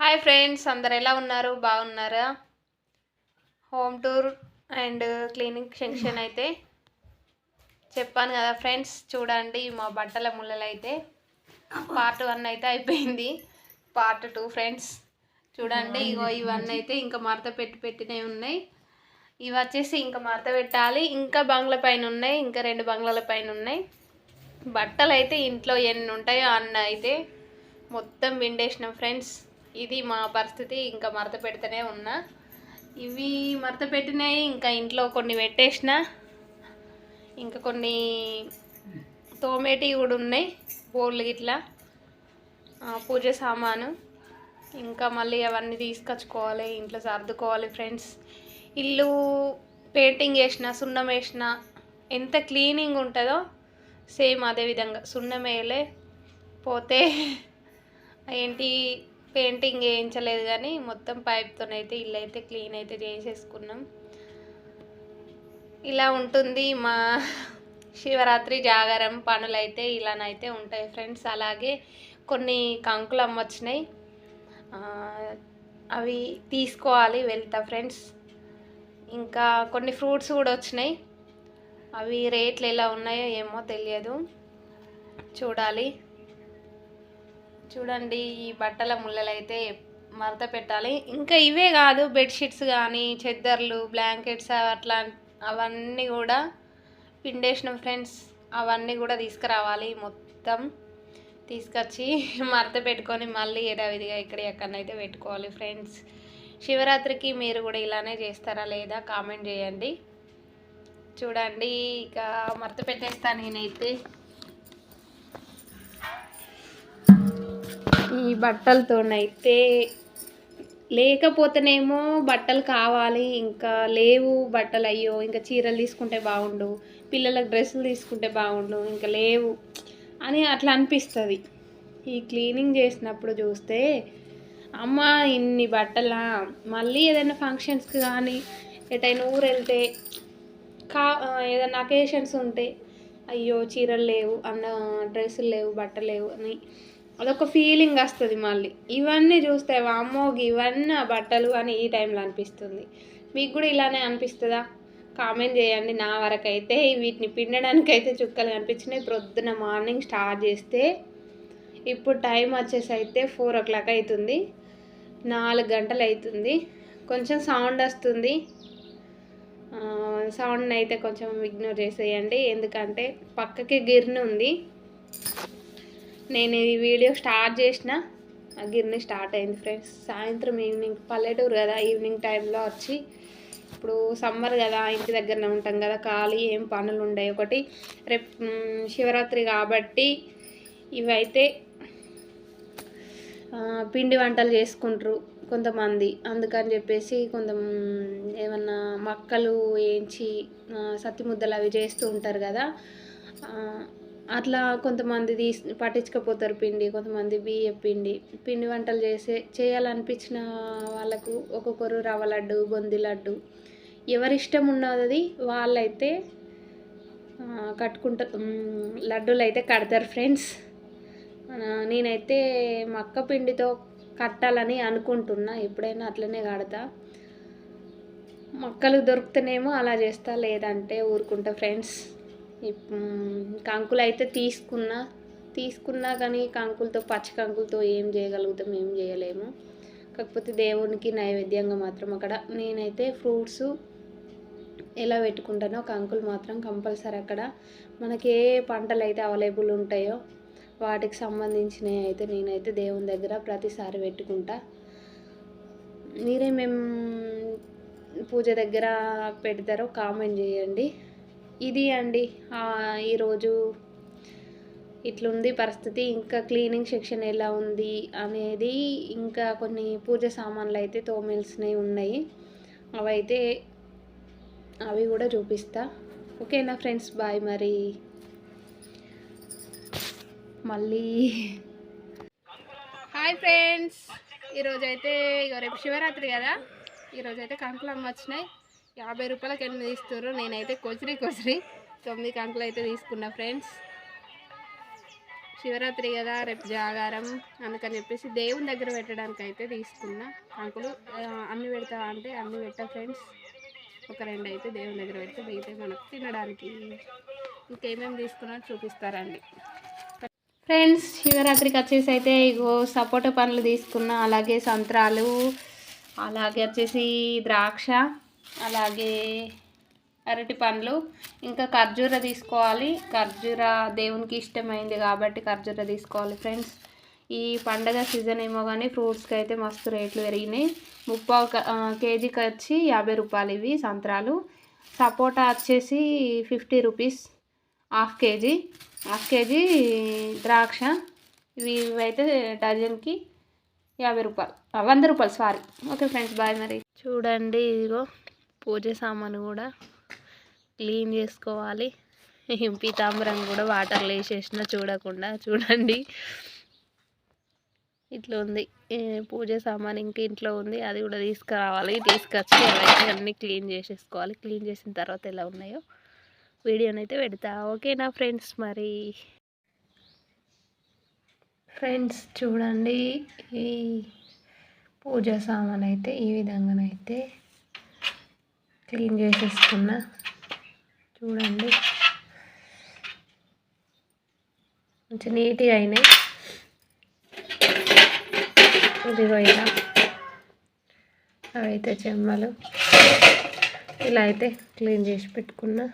Hi friends, అందరు ఎలా ఉన్నారు? బాగున్నారా? Home tour and cleaning section అయితే చెప్పాను కదా ఫ్రెండ్స్. చూడండి, మా బట్టల ముళ్ళలు అయితే పార్ట్ 1 అయితే అయిపోయింది. పార్ట్ 2 ఫ్రెండ్స్ చూడండి. ఇగో ఇవన్నీ అయితే ఇంకా మడత పెట్టినవి ఉన్నాయి. ఇవి వచ్చేసి ఇంకా మడత పెట్టాలి. ఇంకా బంగ్లా పైన ఉన్నాయి, ఇంకా 2 బంగ్లాల పైన ఉన్నాయి. బట్టలు అయితే ఇంట్లో ఎన్ని ఉంటాయో అన్న అయితే మొత్తం విండేసినాం ఫ్రెండ్స్. ఇది మా పరిస్థితి. ఇంకా మడత పెడితేనే ఉన్నా. ఇవి మడత పెట్టినాయి, ఇంకా ఇంట్లో కొన్ని పెట్టేసిన, ఇంకా కొన్ని తోమేటివి కూడా ఉన్నాయి. బోర్లు ఇట్లా పూజ సామాను, ఇంకా మళ్ళీ అవన్నీ తీసుకొచ్చుకోవాలి, ఇంట్లో సర్దుకోవాలి ఫ్రెండ్స్. ఇల్లు పెయింటింగ్ వేసిన, సున్నం వేసిన ఎంత క్లీనింగ్ ఉంటుందో సేమ్ అదే విధంగా సున్నం వేయలే పోతే ఏంటి పెయింటింగ్ వేయించలేదు, కానీ మొత్తం పైప్తోనైతే ఇల్లు అయితే క్లీన్ అయితే చేసేసుకున్నాం. ఇలా ఉంటుంది మా శివరాత్రి జాగారం పనులు అయితే ఇలానైతే ఉంటాయి ఫ్రెండ్స్. అలాగే కొన్ని కంకులు అమ్మొచ్చినాయి, అవి తీసుకోవాలి, వెళ్తా ఫ్రెండ్స్. ఇంకా కొన్ని ఫ్రూట్స్ కూడా వచ్చినాయి, అవి రేట్లు ఎలా ఉన్నాయో ఏమో తెలియదు, చూడాలి. చూడండి, ఈ బట్టల ముళ్ళలు అయితే మడత పెట్టాలి. ఇంకా ఇవే కాదు, బెడ్షీట్స్ కానీ చెద్దర్లు, బ్లాంకెట్స్ అట్లా అవన్నీ కూడా పిండేసినాం ఫ్రెండ్స్. అవన్నీ కూడా తీసుకురావాలి, మొత్తం తీసుకొచ్చి మడత పెట్టుకొని మళ్ళీ యథావిధిగా ఎక్కడైతే పెట్టుకోవాలి ఫ్రెండ్స్. శివరాత్రికి మీరు కూడా ఇలానే చేస్తారా లేదా కామెంట్ చేయండి. చూడండి, ఇక మడత పెట్టేస్తాను నేనైతే. ఈ బట్టలతోనైతే లేకపోతేనేమో బట్టలు కావాలి, ఇంకా లేవు బట్టలు, అయ్యో ఇంకా చీరలు తీసుకుంటే బాగుండు, పిల్లలకు డ్రెస్సులు తీసుకుంటే బాగుండు, ఇంకా లేవు అని అట్లా అనిపిస్తుంది. ఈ క్లీనింగ్ చేసినప్పుడు చూస్తే అమ్మ ఇన్ని బట్టలా, మళ్ళీ ఏదైనా ఫంక్షన్స్కి కానీ ఎటైనా ఊరు వెళ్తే ఏదైనా అకేషన్స్ ఉంటే అయ్యో చీరలు లేవు అన్న, డ్రెస్సులు లేవు, బట్టలు లేవు అని అదొక ఫీలింగ్ వస్తుంది. మళ్ళీ ఇవన్నీ చూస్తే వామ్మో ఇవన్నీ బట్టలు అని ఈ టైంలో అనిపిస్తుంది. మీకు కూడా ఇలానే అనిపిస్తుందా? కామెంట్ చేయండి. నా వరకు అయితే వీటిని పిండడానికైతే చుక్కలు కనిపించినాయి. ప్రొద్దున మార్నింగ్ స్టార్ట్ చేస్తే ఇప్పుడు టైం వచ్చేసి అయితే 4 o'clock అవుతుంది, 4 గంటలు అవుతుంది. కొంచెం సౌండ్ వస్తుంది, సౌండ్ని అయితే కొంచెం ఇగ్నోర్ చేసేయండి, ఎందుకంటే పక్కకి గిర్ని ఉంది. నేను ఈ వీడియో స్టార్ట్ చేసిన ఆ గిర్ని స్టార్ట్ అయింది ఫ్రెండ్స్. సాయంత్రం ఈవినింగ్, పల్లెటూరు కదా, ఈవినింగ్ టైంలో వచ్చి, ఇప్పుడు సమ్మర్ కదా ఇంటి దగ్గరనే ఉంటాం కదా, ఖాళీ ఏం పనులు ఉండవు. ఒకటి రేపు శివరాత్రి కాబట్టి ఇవైతే పిండి వంటలు చేసుకుంటారు కొంతమంది, అందుకని చెప్పేసి ఏమన్నా మక్కలు వేయించి సత్తి ముద్దలు అవి చేస్తూ ఉంటారు కదా, అట్లా కొంతమంది పట్టించుకపోతారు పిండి, కొంతమంది బియ్యం పిండి వంటలు చేయాలనిపించిన వాళ్ళకు ఒక్కొక్కరు రవ్వ లడ్డు, బొంది లడ్డు, ఎవరిష్టం ఉన్నది వాళ్ళైతే లడ్డూలు అయితే కడతారు ఫ్రెండ్స్. నేనైతే మక్క పిండితో కట్టాలని అనుకుంటున్నా, ఎప్పుడైనా అట్లనే కడతా. మక్కలు దొరుకుతేనేమో అలా చేస్తా, లేదంటే ఊరుకుంటా ఫ్రెండ్స్. కంకులు అయితే తీసుకున్నా కానీ పచ్చి కంకులతో ఏం చేయగలుగుతాం, ఏం చేయలేము. కాకపోతే దేవునికి నైవేద్యంగా మాత్రం అక్కడ నేనైతే ఫ్రూట్స్ ఎలా పెట్టుకుంటానో కంకులు మాత్రం కంపల్సరీ అక్కడ మనకి ఏ పంటలు అయితే అవైలబుల్ ఉంటాయో వాటికి సంబంధించినవి అయితే నేనైతే దేవుని దగ్గర ప్రతిసారి పెట్టుకుంటా. మీరేమేం పూజ దగ్గర పెడతారో కామెంట్ చేయండి. ఇది అండి ఈరోజు ఇట్లుంది పరిస్థితి. ఇంకా క్లీనింగ్ సెక్షన్ ఎలా ఉంది అనేది, ఇంకా కొన్ని పూజ సామాన్లు అయితే తోమేల్సినవి ఉన్నాయి, అవి కూడా చూపిస్తా. ఓకేనా ఫ్రెండ్స్, బాయ్. మరి మళ్ళీ హాయ్ ఫ్రెండ్స్, ఈరోజైతే రేపు శివరాత్రి కదా, ఈరోజైతే కంకులు అమ్మ వచ్చినాయి. 50 రూపాయలకి 8 ఇస్తారు. నేనైతే కొసరి 9 కంకులు అయితే తీసుకున్నా ఫ్రెండ్స్. శివరాత్రి కదా, రేపు జాగారం, అందుకని చెప్పేసి దేవుని దగ్గర పెట్టడానికి అయితే తీసుకున్నా కంకులు. అన్ని పెడతా అంటే అన్ని పెట్టా ఫ్రెండ్స్, ఒక 2 అయితే దేవుని దగ్గర పెడితే మిగతా మనకు తినడానికి. ఇంకేమేమి తీసుకున్నా చూపిస్తారండి ఫ్రెండ్స్. శివరాత్రికి వచ్చేసి అయితే ఇగో సపోటా పండ్లు తీసుకున్నా, అలాగే సంత్రాలు, అలాగే వచ్చేసి ద్రాక్ష, అలాగే అరటి పండ్లు, ఇంకా ఖర్జూర తీసుకోవాలి. ఖర్జూర దేవునికి ఇష్టమైంది కాబట్టి ఖర్జూర తీసుకోవాలి ఫ్రెండ్స్. ఈ పండగ సీజన్ ఏమో కానీ ఫ్రూట్స్కి అయితే మస్తు రేట్లు పెరిగినాయి. 30 కేజీకి వచ్చి 50 రూపాయలు ఇవి సంత్రాలు. సపోటా వచ్చేసి 50 రూపీస్ హాఫ్ కేజీ ద్రాక్ష ఇవైతే డజన్కి 50 రూపాయలు, 100 రూపాయలు సారీ. Okay friends, bye. మరి చూడండి, ఇదిగో పూజ సామాను కూడా క్లీన్ చేసుకోవాలి. పీతాంబరం కూడా వాటర్లో వేసేసిన చూడకుండా. చూడండి ఇట్లా ఉంది పూజ సామాన్, ఇంక ఇంట్లో ఉంది, అది కూడా తీసుకురావాలి. తీసుకొచ్చి అవన్నీ అన్నీ క్లీన్ చేసేసుకోవాలి. క్లీన్ చేసిన తర్వాత ఎలా ఉన్నాయో వీడియోనైతే పెడతా. ఓకేనా ఫ్రెండ్స్? మరి ఫ్రెండ్స్ చూడండి, ఈ పూజ సామాన్ అయితే ఈ విధంగానైతే క్లీన్ చేసేసుకున్నా. చూడండి మంచి నీట్గా అయినాయి. ఇదిగో ఇలా అవైతే చెమ్మలు ఇలా అయితే క్లీన్ చేసి పెట్టుకున్నా.